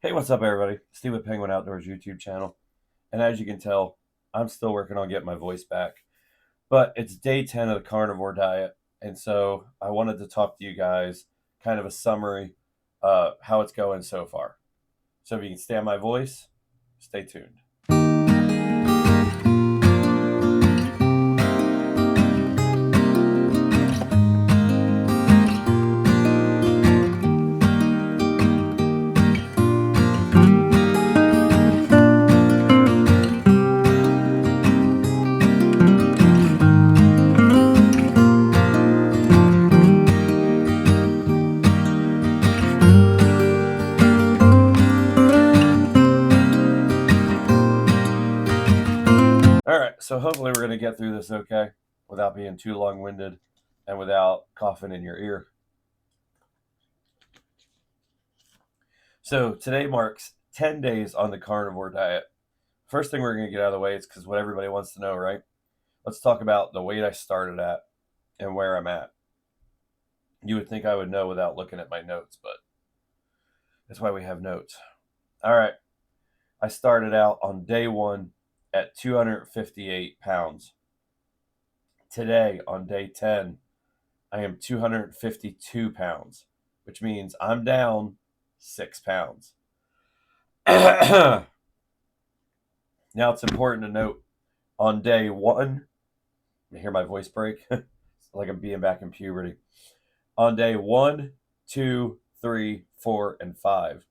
Hey, what's up, everybody? Steve with Penguin Outdoors YouTube channel. And as you can tell, I'm still working on getting my voice back. But it's day 10 of the carnivore diet. And so I wanted to talk to you guys, kind of a summary, how it's going so far. So if you can stand my voice, stay tuned. All right, so hopefully we're going to get through this okay without being too long-winded and without coughing in your ear. So today marks 10 days on the carnivore diet. First thing we're going to get out of the way is because what everybody wants to know, right? Let's talk about the weight I started at and where I'm at. You would think I would know without looking at my notes, but that's why we have notes. All right. I started out on day one at 258 pounds. Today, on day 10, I am 252 pounds, which means I'm down 6 pounds. Now, it's important to note on day one, you hear my voice break? It's like I'm being back in puberty. On day 1, 2, 3, 4, and 5,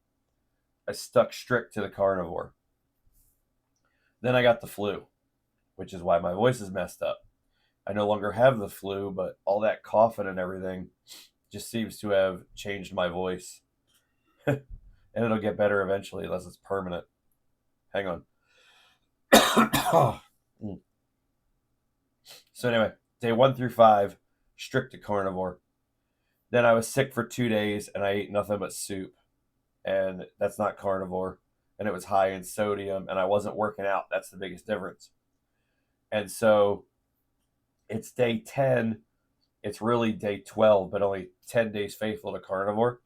I stuck strict to the carnivore. Then I got the flu, which is why my voice is messed up. I no longer have the flu, but all that coughing and everything just seems to have changed my voice. And it'll get better eventually, unless it's permanent. Hang on. So anyway, day 1 through 5, strict to carnivore. Then I was sick for 2 days, and I ate nothing but soup. And that's not carnivore. And it was high in sodium, and I wasn't working out. That's the biggest difference. And so it's day 10. It's really day 12, but only 10 days faithful to carnivore.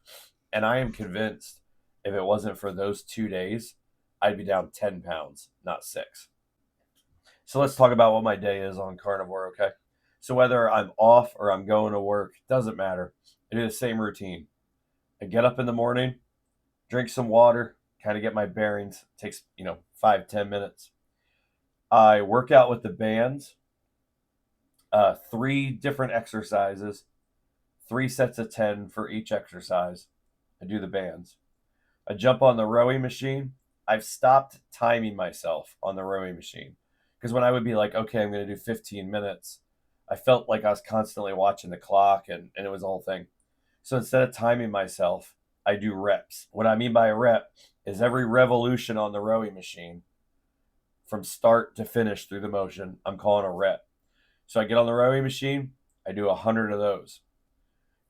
And I am convinced if it wasn't for those 2 days, I'd be down 10 pounds, not 6. So let's talk about what my day is on carnivore, okay? So whether I'm off or I'm going to work, doesn't matter. I do the same routine. I get up in the morning, drink some water, kind of get my bearings. It takes, 5-10 minutes. I work out with the bands, 3 different exercises, 3 sets of 10 for each exercise. I do the bands. I jump on the rowing machine. I've stopped timing myself on the rowing machine because when I would be like, okay, I'm going to do 15 minutes, I felt like I was constantly watching the clock and it was the whole thing. So instead of timing myself, I do reps. What I mean by a rep is every revolution on the rowing machine from start to finish through the motion, I'm calling a rep. So I get on the rowing machine, I do 100 of those.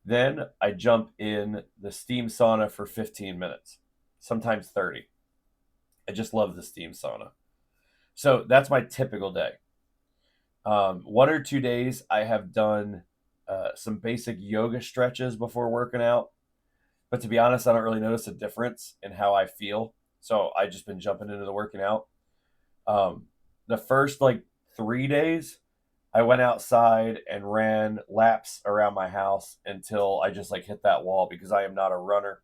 Then I jump in the steam sauna for 15 minutes, sometimes 30. I just love the steam sauna. So that's my typical day. 1 or 2 days I have done some basic yoga stretches before working out. But to be honest, I don't really notice a difference in how I feel. So I just been jumping into the working out. The first 3 days, I went outside and ran laps around my house until I just hit that wall because I am not a runner.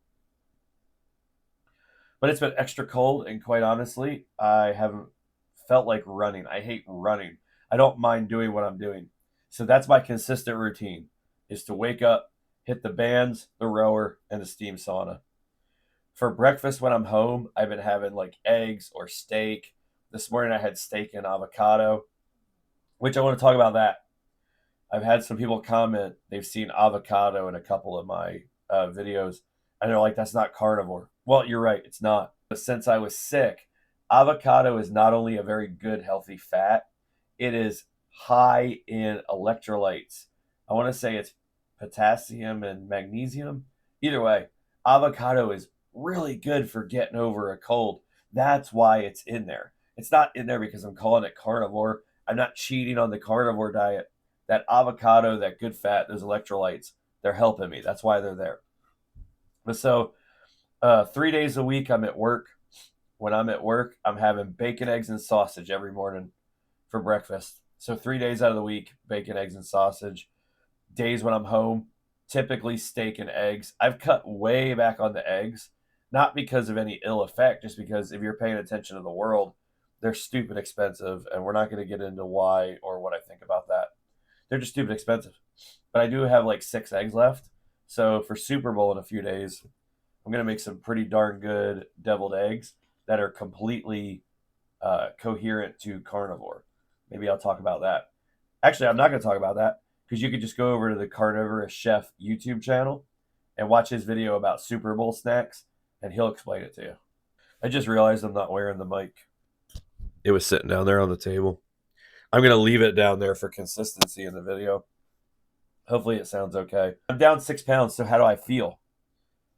But it's been extra cold, and quite honestly, I haven't felt like running. I hate running. I don't mind doing what I'm doing. So that's my consistent routine, is to wake up, hit the bands, the rower, and the steam sauna. For breakfast when I'm home, I've been having eggs or steak. This morning I had steak and avocado, which I want to talk about that. I've had some people comment they've seen avocado in a couple of my videos, and they're like, that's not carnivore. Well, you're right, it's not. But since I was sick, avocado is not only a very good, healthy fat, it is high in electrolytes. I want to say it's potassium and magnesium. Either way, avocado is really good for getting over a cold. That's why it's in there. It's not in there because I'm calling it carnivore. I'm not cheating on the carnivore diet. That avocado, that good fat, those electrolytes, they're helping me. That's why they're there. But so 3 days a week, I'm at work. When I'm at work, I'm having bacon, eggs, and sausage every morning for breakfast. So 3 days out of the week, bacon, eggs, and sausage. Days when I'm home, typically steak and eggs. I've cut way back on the eggs, not because of any ill effect, just because if you're paying attention to the world, they're stupid expensive, and we're not going to get into why or what I think about that. They're just stupid expensive. But I do have like 6 eggs left. So for Super Bowl in a few days, I'm going to make some pretty darn good deviled eggs that are completely coherent to carnivore. Maybe I'll talk about that. Actually, I'm not going to talk about that because you could just go over to the Carnivore Chef YouTube channel and watch his video about Super Bowl snacks, and he'll explain it to you. I just realized I'm not wearing the mic. It was sitting down there on the table. I'm going to leave it down there for consistency in the video. Hopefully, it sounds okay. I'm down 6 pounds, so how do I feel?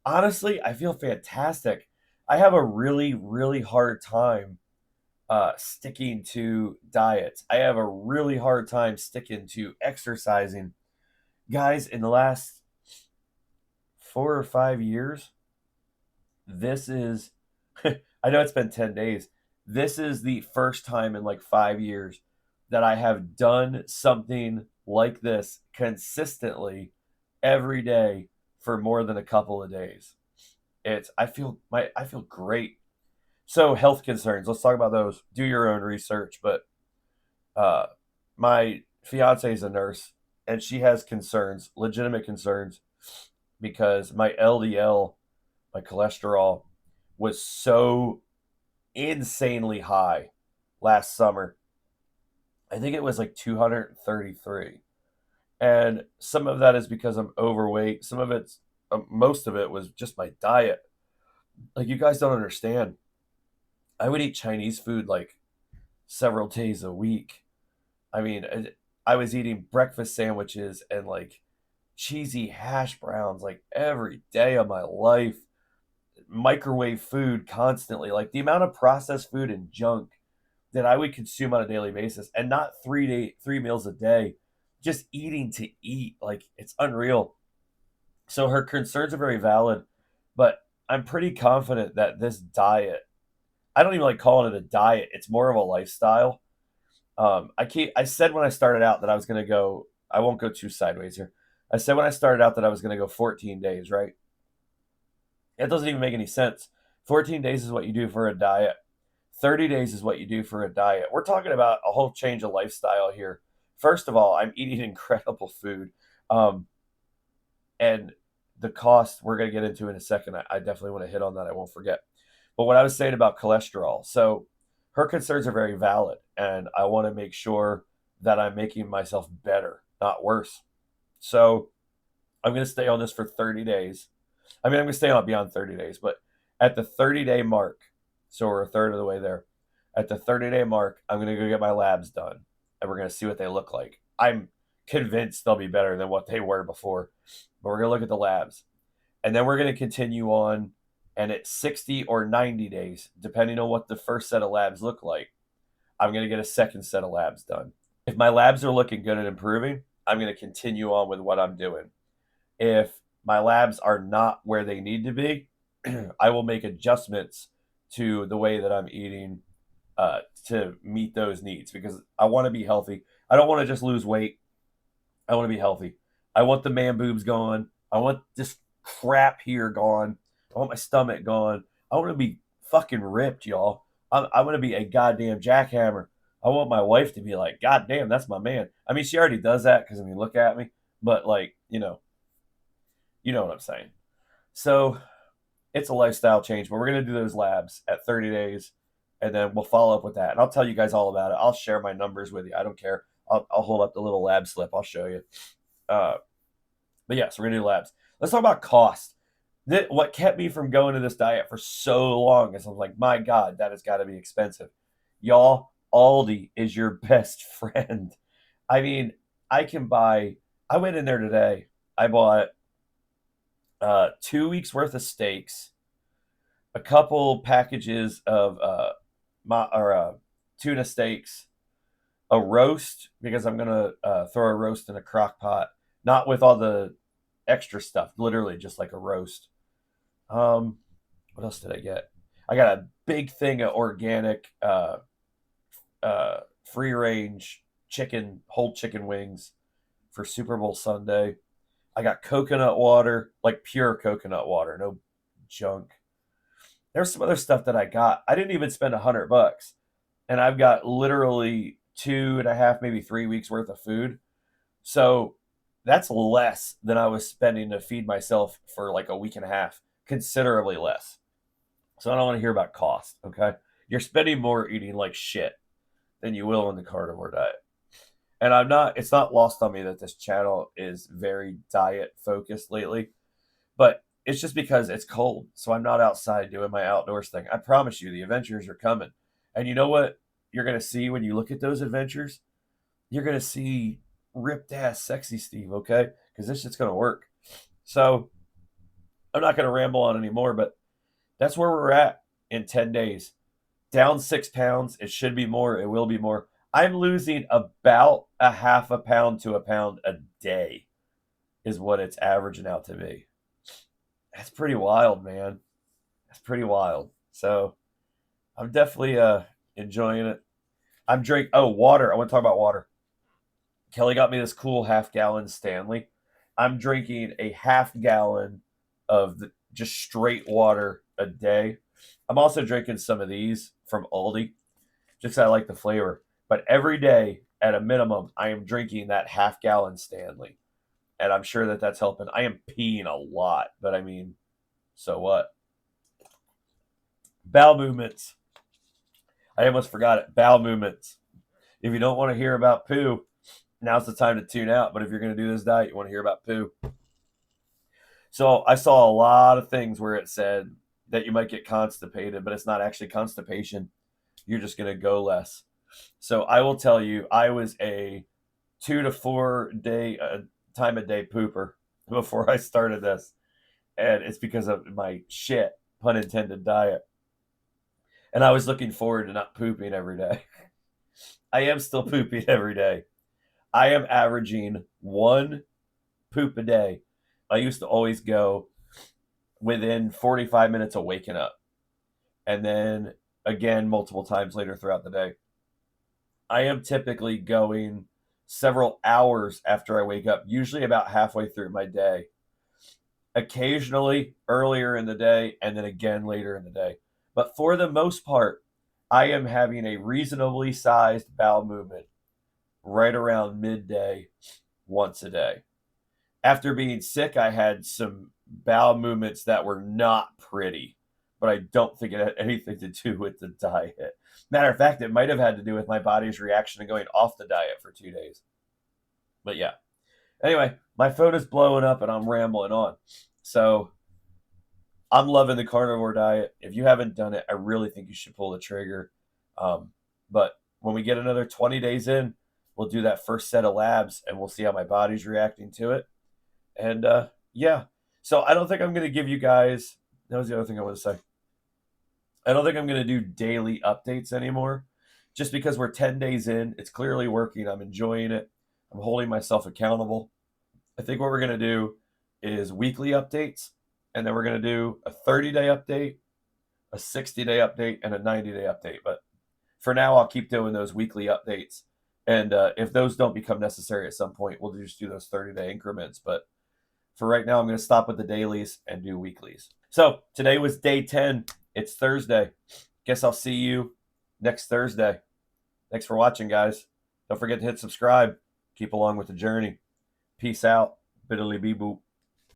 Honestly, I feel fantastic. I have a really, really hard time sticking to diets. I have a really hard time sticking to exercising. Guys, in the last 4 or 5 years, this is, I know it's been 10 days. This is the first time in like 5 years that I have done something like this consistently every day for more than a couple of days. I feel great. So health concerns, let's talk about those. Do your own research, but uh, my fiance is a nurse, and she has concerns, legitimate concerns, because my LDL, my cholesterol, was so insanely high last summer. I think it was like 233. And some of that is because I'm overweight. Some of it's, most of it was just my diet. Like, you guys don't understand. I would eat Chinese food like several days a week. I mean, I was eating breakfast sandwiches and like cheesy hash browns like every day of my life, microwave food constantly, like the amount of processed food and junk that I would consume on a daily basis, and not 3 meals a day, just eating to eat. Like, it's unreal. So her concerns are very valid, but I'm pretty confident that this diet, I don't even like calling it a diet, it's more of a lifestyle. I said when I started out that I was going to go. I won't go too sideways here. I said when I started out that I was going to go 14 days. Right? It doesn't even make any sense. 14 days is what you do for a diet. 30 days is what you do for a diet. We're talking about a whole change of lifestyle here. First of all, I'm eating incredible food, um, and the cost we're going to get into in a second. I definitely want to hit on that. I won't forget. But what I was saying about cholesterol, so her concerns are very valid, and I want to make sure that I'm making myself better, not worse. So I'm going to stay on this for 30 days. I mean, I'm going to stay on beyond 30 days, but at the 30-day mark, so we're a third of the way there. At the 30-day mark, I'm going to go get my labs done, and we're going to see what they look like. I'm convinced they'll be better than what they were before, but we're going to look at the labs. And then we're going to continue on. And at 60 or 90 days, depending on what the first set of labs look like, I'm going to get a second set of labs done. If my labs are looking good and improving, I'm going to continue on with what I'm doing. If my labs are not where they need to be, I will make adjustments to the way that I'm eating to meet those needs, because I want to be healthy. I don't want to just lose weight. I want to be healthy. I want the man boobs gone. I want this crap here gone. I want my stomach gone. I want to be fucking ripped, y'all. I want to be a goddamn jackhammer. I want my wife to be like, God damn, that's my man. I mean, she already does that because, I mean, look at me. But, like, you know what I'm saying. So it's a lifestyle change, but we're going to do those labs at 30 days, and then we'll follow up with that. And I'll tell you guys all about it. I'll share my numbers with you. I don't care. I'll hold up the little lab slip. I'll show you. Uh, but yeah, so we're gonna do labs. Let's talk about cost. What kept me from going to this diet for so long is I was like, my God, that has got to be expensive. Y'all, Aldi is your best friend. I mean, I can buy. I went in there today. I bought 2 weeks worth of steaks, a couple packages of tuna steaks, a roast because I'm gonna throw a roast in a crock pot, not with all the extra stuff, literally just like a roast. Um, What else did I get? I got a big thing of organic free range chicken, whole chicken wings for Super Bowl Sunday. I got coconut water, like pure coconut water, no junk. There's some other stuff that I got. I didn't even spend $100, and I've got literally 2.5, maybe 3 weeks worth of food. So that's less than I was spending to feed myself for like a week and a half, considerably less. So I don't want to hear about cost. Okay, you're spending more eating like shit than you will in the carnivore diet. And I'm not. It's not lost on me that this channel is very diet focused lately, but it's just because it's cold, so I'm not outside doing my outdoors thing. I promise you, the adventures are coming, and you know what you're gonna see when you look at those adventures? You're gonna see ripped ass, sexy Steve. Okay, because this shit's gonna work. So I'm not gonna ramble on anymore, but that's where we're at in 10 days. Down 6 pounds. It should be more. It will be more. I'm losing about a half a pound to a pound a day, is what it's averaging out to be. That's pretty wild, man. That's pretty wild. So I'm definitely enjoying it. I'm drink. Oh, water. I want to talk about water. Kelly got me this cool half-gallon Stanley. I'm drinking a half-gallon of just straight water a day. I'm also drinking some of these from Aldi, just 'cause I like the flavor. But every day, at a minimum, I am drinking that half-gallon Stanley, and I'm sure that that's helping. I am peeing a lot, but I mean, so what? Bowel movements. I almost forgot it. Bowel movements. If you don't want to hear about poo, now's the time to tune out. But if you're going to do this diet, you want to hear about poo. So I saw a lot of things where it said that you might get constipated, but it's not actually constipation. You're just going to go less. So I will tell you, I was a 2 to 4 time a day pooper before I started this. And it's because of my shit, pun intended, diet. And I was looking forward to not pooping every day. I am still pooping every day. I am averaging one poop a day. I used to always go within 45 minutes of waking up, and then again multiple times later throughout the day. I am typically going several hours after I wake up, usually about halfway through my day, occasionally earlier in the day, and then again later in the day. But for the most part, I am having a reasonably sized bowel movement right around midday once a day. After being sick, I had some bowel movements that were not pretty, but I don't think it had anything to do with the diet. Matter of fact, it might have had to do with my body's reaction to going off the diet for 2 days. But yeah. Anyway, my phone is blowing up and I'm rambling on. So I'm loving the carnivore diet. If you haven't done it, I really think you should pull the trigger. But when we get another 20 days in, we'll do that first set of labs and we'll see how my body's reacting to it. And yeah, so I don't think I'm going to give you guys, that was the other thing I want to say. I don't think I'm going to do daily updates anymore, just because we're 10 days in. It's clearly working. I'm enjoying it. I'm holding myself accountable. I think what we're going to do is weekly updates, and then we're going to do a 30-day update, a 60-day update, and a 90-day update. But for now, I'll keep doing those weekly updates. And if those don't become necessary at some point, we'll just do those 30-day increments. But for right now, I'm going to stop with the dailies and do weeklies. So today was day 10. It's Thursday. Guess I'll see you next Thursday. Thanks for watching, guys. Don't forget to hit subscribe. Keep along with the journey. Peace out. Biddly bee boop.